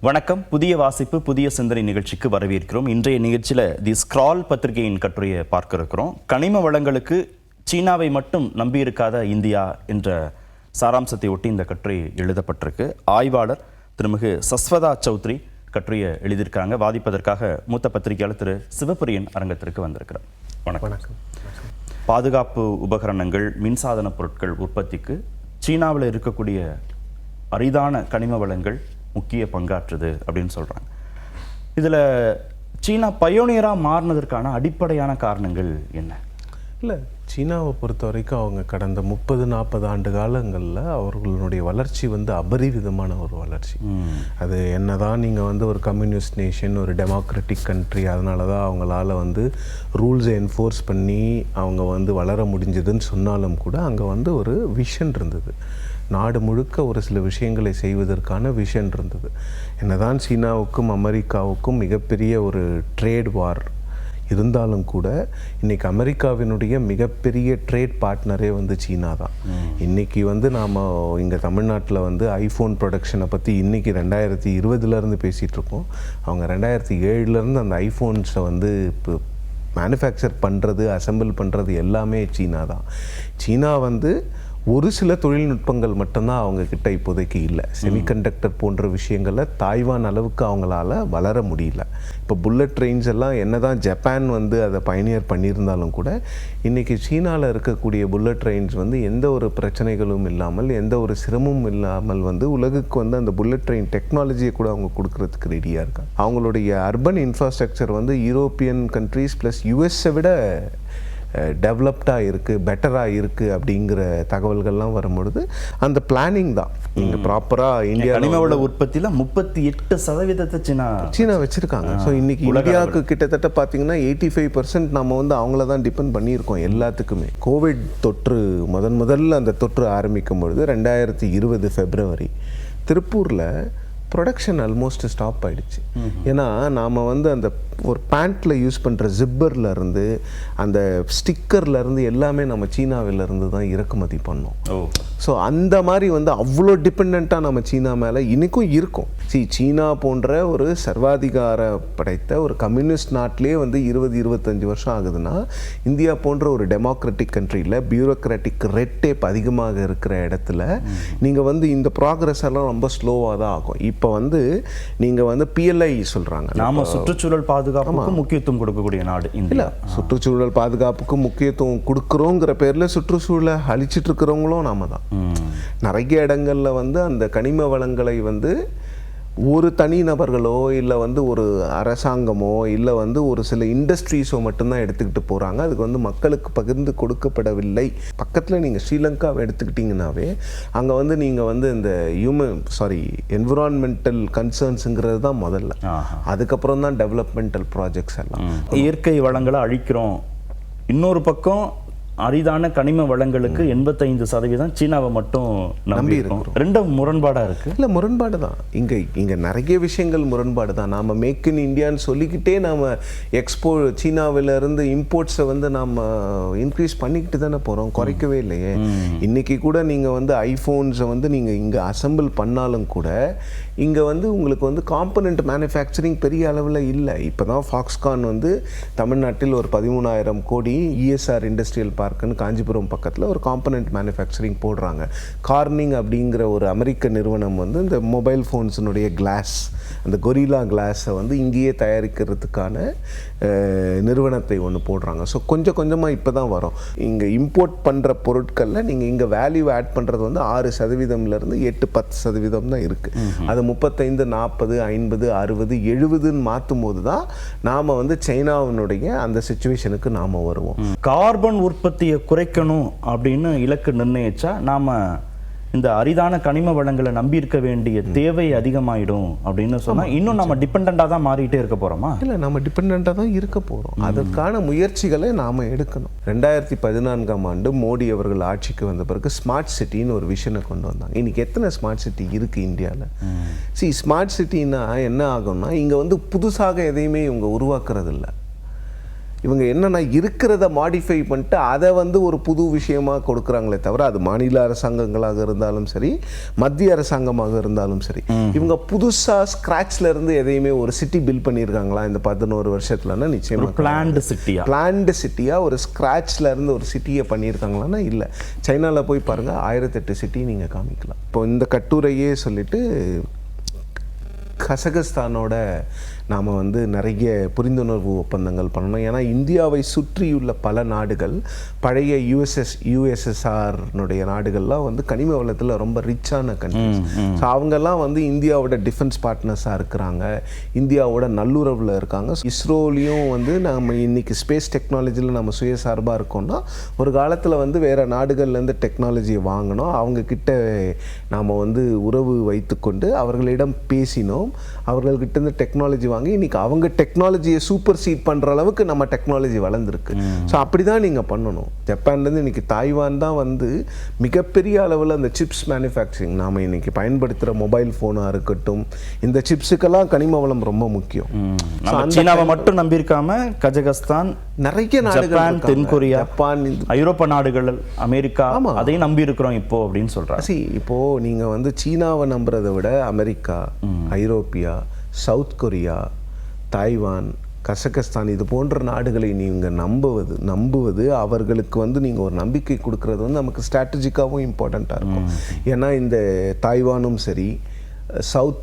வணக்கம். புதிய வாசிப்பு புதிய சிந்தனை நிகழ்ச்சிக்கு வரவேற்கிறோம். இன்றைய நிகழ்ச்சியில் தி ஸ்க்ரால் பத்திரிகையின் கட்டுரையை பார்க்க இருக்கிறோம். கனிம வளங்களுக்கு சீனாவை மட்டும் நம்பியிருக்காத இந்தியா என்ற சாராம்சத்தை ஒட்டி இந்த கட்டுரை எழுதப்பட்டிருக்கு. ஆய்வாளர் திருமிகு சஸ்வதா சௌத்ரி கட்டுரையை எழுதியிருக்காங்க. வாதிப்பதற்காக மூத்த பத்திரிகையாளர் திரு சிவபிரியன் அரங்கத்திற்கு வந்திருக்கிறார். வணக்கம். பாதுகாப்பு உபகரணங்கள், மின்சாதன பொருட்கள் உற்பத்திக்கு சீனாவில் இருக்கக்கூடிய அரிதான கனிம வளங்கள் முக்கிய பங்காற்றுது அப்படின்னு சொல்கிறாங்க. இதில் சீனா பயோனியராக மாறினதற்கான அடிப்படையான காரணங்கள் என்ன? இல்லை, சீனாவை பொறுத்த வரைக்கும் அவங்க கடந்த 30-40 ஆண்டு காலங்களில் அவர்களுடைய வளர்ச்சி அபரிவிதமான ஒரு வளர்ச்சி. அது என்னதான் நீங்கள் ஒரு கம்யூனிஸ்ட் நேஷன், ஒரு டெமோக்ராட்டிக் கண்ட்ரி, அதனால தான் அவங்களால ரூல்ஸை என்ஃபோர்ஸ் பண்ணி அவங்க வளர முடிஞ்சதுன்னு சொன்னாலும் கூட அங்கே ஒரு விஷன் இருந்தது. நாடு முழுக்க ஒரு சில விஷயங்களை செய்வதற்கான விஷன் இருந்தது. என்னதான் சீனாவுக்கும் அமெரிக்காவுக்கும் மிகப்பெரிய ஒரு ட்ரேட் வார் இருந்தாலும் கூட இன்றைக்கி அமெரிக்காவினுடைய மிகப்பெரிய ட்ரேட் பார்ட்னரே சீனா தான். இன்றைக்கி நாம் இங்கே தமிழ்நாட்டில் ஐஃபோன் ப்ரொடக்ஷனை பற்றி இன்றைக்கி 2020 பேசிகிட்ருக்கோம். அவங்க 2007 அந்த ஐஃபோன்ஸை இப்போ மேனுஃபேக்சர் பண்ணுறது, அசெம்பிள் பண்ணுறது எல்லாமே சீனா தான். சீனா ஒரு சில தொழில்நுட்பங்கள் மட்டும்தான் அவங்கக்கிட்ட இப்போதைக்கு இல்லை. செமிகண்டக்டர் போன்ற விஷயங்களில் தாய்வான் அளவுக்கு அவங்களால வளர முடியல. இப்போ புல்லட் ட்ரெயின்ஸ் எல்லாம் என்ன தான் ஜப்பான் அதை பயனியர் பண்ணியிருந்தாலும் கூட இன்றைக்கி சீனாவில் இருக்கக்கூடிய புல்லட் ட்ரெயின்ஸ் எந்த ஒரு பிரச்சனைகளும் இல்லாமல், எந்த ஒரு சிரமமும் இல்லாமல் உலகுக்கு அந்த புல்லட் ட்ரெயின் டெக்னாலஜியை கூட அவங்க கொடுக்கறதுக்கு ரெடியாக இருக்காங்க. அவங்களுடைய urban infrastructure European countries plus யூஎஸை விட டெவலப்டாக இருக்குது, பெட்டராக இருக்குது அப்படிங்கிற தகவல்கள்லாம் வரும்பொழுது அந்த பிளானிங் தான். நீங்கள் ப்ராப்பராக இந்தியா கனிமவள உற்பத்தியில் 38% சீனா வச்சுருக்காங்க. ஸோ இன்றைக்கி இந்தியாவுக்கு கிட்டத்தட்ட பார்த்தீங்கன்னா 85% நம்ம அவங்கள தான் டிபெண்ட் பண்ணியிருக்கோம் எல்லாத்துக்குமே. கோவிட் தொற்று முதல்ல அந்த தொற்று ஆரம்பிக்கும் பொழுது 2020 February திருப்பூரில் ப்ரொடக்ஷன் ஆல்மோஸ்ட் ஸ்டாப் ஆகிடுச்சு. ஏன்னா நாம் அந்த ஒரு பேண்ட்டில் யூஸ் பண்ணுற ஜிப்பர்லேருந்து அந்த ஸ்டிக்கர்லேருந்து எல்லாமே நம்ம சீனாவிலேருந்து தான் இறக்குமதி பண்ணோம். ஸோ அந்த மாதிரி அவ்வளோ டிபெண்ட்டாக நம்ம சீனா மேலே இன்றைக்கும் இருக்கும். சீனா போன்ற ஒரு சர்வாதிகார படைத்த ஒரு கம்யூனிஸ்ட் நாட்டிலே 20-25 வருஷம் ஆகுதுன்னா, இந்தியா போன்ற ஒரு டெமோக்ராட்டிக் கண்ட்ரியில் பியூரோக்ராட்டிக் ரெட் டேப் அதிகமாக இருக்கிற இடத்துல நீங்கள் இந்த ப்ராக்ரஸ் எல்லாம் ரொம்ப ஸ்லோவாக தான் ஆகும். இப்போ நீங்கள் PLI சொல்கிறாங்க, நாம சுற்றுச்சூழல் பாதுகாப்புக்கு முக்கியத்துவம் கொடுக்கக்கூடிய நாடு இந்தியா. சுற்றுச்சூழல் பாதுகாப்புக்கு முக்கியத்துவம் கொடுக்குறோங்கிற பேரில் சுற்றுச்சூழலை அழிச்சிட்டு இருக்கிறவங்களும் நாம தான். நிறைய இடங்களில் அந்த கனிம வளங்களை ஒரு தனிநபர்களோ இல்லை ஒரு அரசாங்கமோ இல்லை ஒரு சில இண்டஸ்ட்ரீஸோ மட்டும்தான் எடுத்துக்கிட்டு போகிறாங்க. அதுக்கு மக்களுக்கு பகிர்ந்து கொடுக்கப்படவில்லை. பக்கத்தில் நீங்கள் ஸ்ரீலங்காவை எடுத்துக்கிட்டிங்கனாவே அங்கே நீங்கள் இந்த என்விரான்மெண்டல் கன்சர்ன்ஸுங்கிறது தான் முதல்ல. அதுக்கப்புறம் தான் டெவலப்மெண்டல் ப்ராஜெக்ட்ஸ் எல்லாம். இயற்கை வளங்களை அழிக்கிறோம், இன்னொரு பக்கம் அரிதான கனிம வளங்களுக்கு 85% சீனாவை மட்டும் நம்பி இருக்கும். ரெண்டும் முரண்பாடாக இருக்குது. இல்லை, முரண்பாடு தான். இங்கே நிறைய விஷயங்கள் முரண்பாடு தான். நாம் மேக் இன் இந்தியான்னு சொல்லிக்கிட்டே நாம் சீனாவிலேருந்து இம்போர்ட்ஸை நாம் இன்க்ரீஸ் பண்ணிக்கிட்டு தானே போகிறோம், குறைக்கவே இல்லையே. இன்றைக்கி கூட நீங்கள் ஐஃபோன்ஸை நீங்கள் இங்கே அசெம்பிள் பண்ணாலும் கூட இங்கே உங்களுக்கு காம்பனண்ட் மேனுஃபேக்சரிங் பெரிய அளவில் இல்லை. இப்போ தான் ஃபாக்ஸ்கான் தமிழ்நாட்டில் ஒரு 13,000 கோடி இஎஸ்ஆர் இண்டஸ்ட்ரியல் பார்க்குன்னு காஞ்சிபுரம் பக்கத்தில் ஒரு காம்பனண்ட் மேனுஃபேக்சரிங் போடுறாங்க. கார்னிங் அப்படிங்கிற ஒரு அமெரிக்க நிறுவனம் இந்த மொபைல் ஃபோன்ஸினுடைய கிளாஸ், அந்த கொரில்லா கிளாஸை இங்கேயே தயாரிக்கிறதுக்கான நிறுவனத்தை ஒன்று போடுறாங்க. ஸோ கொஞ்சம் கொஞ்சமாக இப்போ தான் வரும். இங்கே இம்போர்ட் பண்ணுற பொருட்களில் நீங்கள் இங்கே வேல்யூ ஆட் பண்ணுறது 6%லேருந்து 8-10% தான் இருக்குது. அது 35, 40, 50, 60, 70ன்னு மாற்றும் போது தான் நாம் சைனாவினுடைய அந்த சிச்சுவேஷனுக்கு நாம் வருவோம். கார்பன் உற்பத்தியை குறைக்கணும் அப்படின்னு இலக்கு நிர்ணயிச்சா நாம் இந்த அரிதான கனிம வளங்களை நம்பி இருக்க வேண்டிய தேவை அதிகமாயிடும் அப்படின்னு சொன்னால் இன்னும் நம்ம டிபெண்டாக தான் மாறிட்டே இருக்க போகிறோமா? இல்லை, நம்ம டிபெண்டாக தான் இருக்க போகிறோம். அதற்கான முயற்சிகளை நாம் எடுக்கணும். 2014ஆம் ஆண்டு மோடி அவர்கள் ஆட்சிக்கு வந்த பிறகு ஸ்மார்ட் சிட்டின்னு ஒரு விஷனை கொண்டு வந்தாங்க. இன்றைக்கி எத்தனை ஸ்மார்ட் சிட்டி இருக்குது இந்தியாவில்? ஸ்மார்ட் சிட்டின்னா என்ன ஆகும்னா, இங்கே புதுசாக எதையுமே இவங்க உருவாக்குறது இல்லை. இவங்க என்னென்னா இருக்கிறத மாடிஃபை பண்ணிட்டு அதை வந்து ஒரு புது விஷயமாக கொடுக்குறாங்களே தவிர, அது மாநில அரசாங்கங்களாக இருந்தாலும் சரி, மத்திய அரசாங்கமாக இருந்தாலும் சரி, இவங்க புதுசாக ஸ்க்ராட்ச்ல இருந்து எதையுமே ஒரு சிட்டி பில்ட் பண்ணியிருக்காங்களா இந்த 11 வருஷத்துலன்னா நிச்சயமாக பிளான்டு சிட்டியாக ஒரு ஸ்க்ராட்ச்ல இருந்து ஒரு சிட்டியை பண்ணியிருக்காங்களான்னா இல்லை. சைனாவில் போய் பாருங்கள், 1008 சிட்டி நீங்கள் காமிக்கலாம். இப்போ இந்த கட்டுரையே சொல்லிட்டு கசகஸ்தானோட நாம் வந்து நிறைய புரிந்துணர்வு ஒப்பந்தங்கள் பண்ணணும். ஏன்னா இந்தியாவை சுற்றியுள்ள பல நாடுகள், பழைய யூஎஸ்எஸ்ஆர்னுடைய நாடுகள்லாம் வந்து கனிம வளத்தில் ரொம்ப ரிச்சான கண்ட்ரிஸ். ஸோ அவங்கெல்லாம் வந்து இந்தியாவோட டிஃபென்ஸ் பார்ட்னர்ஸாக இருக்கிறாங்க, இந்தியாவோட நல்லுறவில் இருக்காங்க. இஸ்ரோலையும் வந்து நம்ம இன்றைக்கி ஸ்பேஸ் டெக்னாலஜியில் நம்ம சுயசார்பாக இருக்கோம்னா, ஒரு காலத்தில் வந்து வேறு நாடுகள்லேருந்து டெக்னாலஜியை வாங்கினோம், அவங்கக்கிட்ட நாம் வந்து உறவு வைத்துக்கொண்டு அவர்களிடம் பேசினோம், அவர்கள்கிட்டேருந்து டெக்னாலஜி வாங்கி இன்னைக்கு அவங்க டெக்னாலஜியை சூப்பர் சீட் பண்ணுற அளவுக்கு நம்ம டெக்னாலஜி வளர்ந்துருக்கு. ஸோ அப்படி தான் நீங்கள் பண்ணணும். ஜப்பான்லேருந்து இன்றைக்கி தாய்வான் தான் வந்து மிகப்பெரிய அளவில் அந்த சிப்ஸ் மேனுஃபேக்சரிங், நாம் இன்றைக்கி பயன்படுத்துகிற மொபைல் ஃபோனாக இருக்கட்டும், இந்த சிப்ஸுக்கெல்லாம் கனிம வளம் ரொம்ப முக்கியம். சீனாவை மட்டும் நம்பியிருக்காம கஜகஸ்தான், நிறைய நாடுகள், தென்கொரியா, ஜப்பான், ஐரோப்பா நாடுகள், அமெரிக்கா, அதையும் நம்பி இருக்கிறோம் இப்போ அப்படின்னு சொல்கிறாங்க. இப்போது நீங்கள் வந்து சீனாவை நம்புறதை விட அமெரிக்கா, ஐரோப்பியா, சவுத் கொரியா, தாய்வான், கசகஸ்தான் இது போன்ற நாடுகளை நீங்கள் நம்புவது அவர்களுக்கு வந்து நீங்கள் ஒரு நம்பிக்கை கொடுக்கறது வந்து நமக்கு ஸ்ட்ராட்டஜிக்காகவும் இம்பார்ட்டண்ட்டாக இருக்கும். ஏன்னா இந்த தாய்வானும் சரி, சவுத்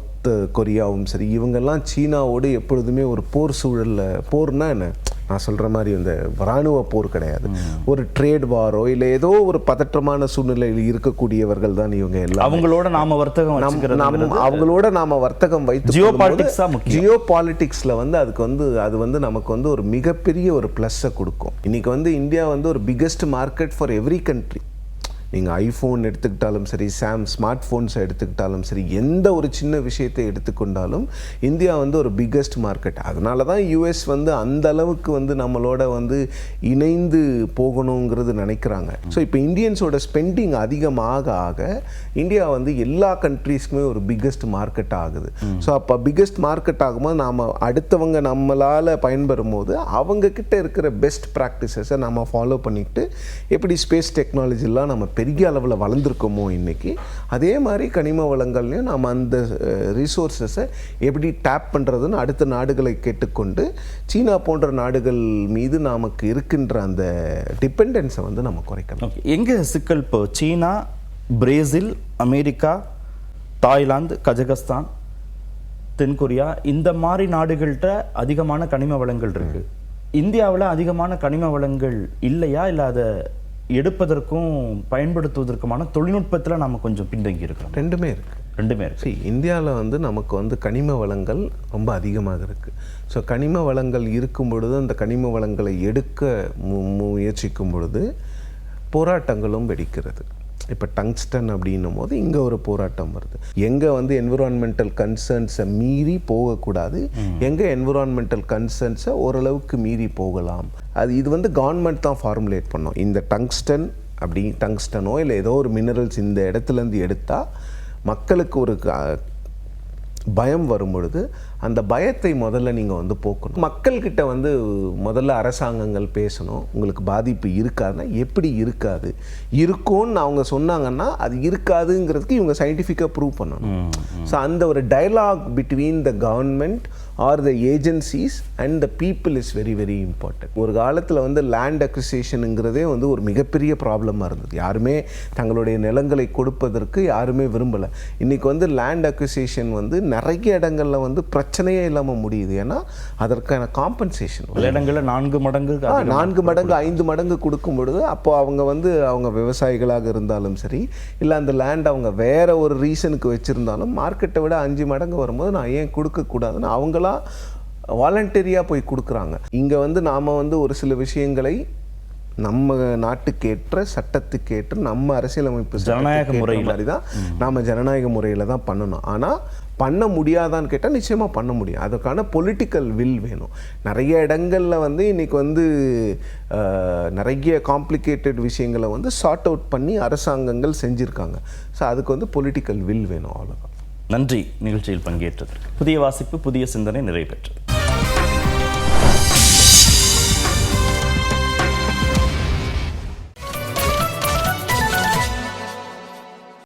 கொரியாவும் சரி, இவங்கெல்லாம் சீனாவோடு எப்பொழுதுமே ஒரு போர் சூழலில், போர்னா என்ன, நான் சொல்கிற மாதிரி இந்த இராணுவ போர் கிடையாது, ஒரு ட்ரேட் வாரோ இல்லை ஏதோ ஒரு பதற்றமான சூழ்நிலையில் இருக்கக்கூடியவர்கள் தான் இவங்க எல்லாம். அவங்களோட நாம வர்த்தகம் வைத்து ஜியோ பாலிட்டிக்ஸில் வந்து அது வந்து நமக்கு வந்து ஒரு மிகப்பெரிய ஒரு ப்ளஸ்ஸை கொடுக்கும். இன்றைக்கி வந்து இந்தியா வந்து ஒரு biggest market for every country. நீங்கள் ஐஃபோன் எடுத்துக்கிட்டாலும் சரி, ஸ்மார்ட் ஃபோன்ஸை எடுத்துக்கிட்டாலும் சரி, எந்த ஒரு சின்ன விஷயத்தை எடுத்துக்கொண்டாலும் இந்தியா வந்து ஒரு பிக்கெஸ்ட் மார்க்கெட். அதனால தான் யூஎஸ் வந்து அந்த அளவுக்கு வந்து நம்மளோட வந்து இணைந்து போகணுங்கிறது நினைக்கிறாங்க. ஸோ இப்போ இந்தியன்ஸோட ஸ்பெண்டிங் அதிகமாக ஆக இந்தியா வந்து எல்லா கண்ட்ரீஸ்க்குமே ஒரு பிக்கெஸ்ட் மார்க்கெட் ஆகுது. ஸோ அப்போ பிக்கெஸ்ட் மார்க்கெட் ஆகும்போது நாம் அடுத்தவங்க நம்மளால் பயன்பெறும் போது அவங்கக்கிட்ட இருக்கிற பெஸ்ட் ப்ராக்டிசஸை நம்ம ஃபாலோ பண்ணிட்டு எப்படி ஸ்பேஸ் டெக்னாலஜிலாம் நம்ம பெரிய அளவில் வளர்ந்துருக்கோமோ இன்றைக்கி, அதே மாதிரி கனிம வளங்கள்லையும் நம்ம அந்த ரிசோர்ஸஸை எப்படி டேப் பண்ணுறதுன்னு அடுத்த நாடுகளை கேட்டுக்கொண்டு சீனா போன்ற நாடுகள் மீது நமக்கு இருக்கின்ற அந்த டிபெண்டன்ஸை வந்து நம்ம குறைக்கணும். எங்கே சிக்கல்? இப்போ சீனா, பிரேசில், அமெரிக்கா, தாய்லாந்து, கஜகஸ்தான், தென்கொரியா, இந்த மாதிரி நாடுகள்கிட்ட அதிகமான கனிம வளங்கள் இருக்குது. இந்தியாவில் அதிகமான கனிம வளங்கள் இல்லையா, இல்லை அதை எடுப்பதற்கும் பயன்படுத்துவதற்குமான தொழில்நுட்பத்தில் நம்ம கொஞ்சம் பின்தங்கி இருக்கிறோம்? ரெண்டுமே இருக்குது. இந்தியாவில் வந்து நமக்கு வந்து கனிம வளங்கள் ரொம்ப அதிகமாக இருக்குது. ஸோ கனிம வளங்கள் இருக்கும் பொழுது அந்த கனிம வளங்களை எடுக்க முயற்சிக்கும் பொழுது போராட்டங்களும் வெடிக்கிறது. இப்போ டங்ஸ்டன் அப்படின்னும் போது இங்கே ஒரு போராட்டம் வருது. எங்கே வந்து என்விரான்மெண்டல் கன்சர்ன்ஸை மீறி போகக்கூடாது, எங்கே என்விரான்மெண்டல் கன்சர்ன்ஸை ஓரளவுக்கு மீறி போகலாம், இது வந்து கவர்மெண்ட் தான் ஃபார்முலேட் பண்ணோம். இந்த டங்ஸ்டனோ இல்லை ஏதோ ஒரு மினரல்ஸ் இந்த இடத்துலேருந்து எடுத்தால் மக்களுக்கு ஒரு பயம் வரும் பொழுது அந்த பயத்தை முதல்ல நீங்கள் வந்து போக்கணும். மக்கள்கிட்ட வந்து முதல்ல அரசாங்கங்கள் பேசணும். உங்களுக்கு பாதிப்பு இருக்காதுன்னா எப்படி இருக்காது, இருக்கும்னு அவங்க சொன்னாங்கன்னா அது இருக்காதுங்கிறதுக்கு இவங்க சயின்டிஃபிக்காக ப்ரூவ் பண்ணணும். ஸோ அந்த ஒரு dialogue between the government or the agencies and the people is very very important. ஒரு காலத்தில் வந்து லேண்ட் அக்விசிஷனுங்கிறதே வந்து ஒரு மிகப்பெரிய ப்ராப்ளமாக இருந்தது. யாருமே தங்களுடைய நிலங்களை கொடுப்பதற்கு யாருமே விரும்பலை. இன்றைக்கி வந்து லேண்ட் அக்விசிஷன் வந்து நிறைய இடங்களில் வந்து பிரச்சனையே இல்லாமல் முடியுது. ஏன்னா அதற்கான காம்பன்சேஷன் இடங்களில் 4 மடங்கு 5 மடங்கு கொடுக்கும் பொழுது அப்போ அவங்க விவசாயிகளாக இருந்தாலும் சரி, இல்லை அந்த லேண்ட் அவங்க வேற ஒரு ரீசனுக்கு வச்சுருந்தாலும் மார்க்கெட்டை விட 5 மடங்கு வரும்போது நான் ஏன் கொடுக்கக்கூடாதுன்னு அவங்களா வாலண்டரியாக போய் கொடுக்குறாங்க. இங்கே வந்து நாம் வந்து ஒரு சில விஷயங்களை நம்ம நாட்டுக்கேற்ற சட்டத்துக்கேற்ற நம்ம அரசியலமைப்பு ஜனநாயக முறையில் மாதிரி தான் நாம் ஜனநாயக முறையில் தான் பண்ணணும். ஆனால் பண்ண முடியாதான்னு கேட்டால் நிச்சயமாக பண்ண முடியும். அதுக்கான பொலிட்டிக்கல் வில் வேணும். நிறைய இடங்களில் வந்து இன்றைக்கி வந்து நிறைய காம்ப்ளிகேட்டட் விஷயங்களை வந்து சார்ட் அவுட் பண்ணி அரசாங்கங்கள் செஞ்சுருக்காங்க. ஸோ அதுக்கு வந்து பொலிட்டிக்கல் வில் வேணும். அவ்வளோதான். நன்றி நிகழ்ச்சியில் பங்கேற்றதற்கு. புதிய வாசிப்பு, புதிய சிந்தனை நிறைவேற்றது.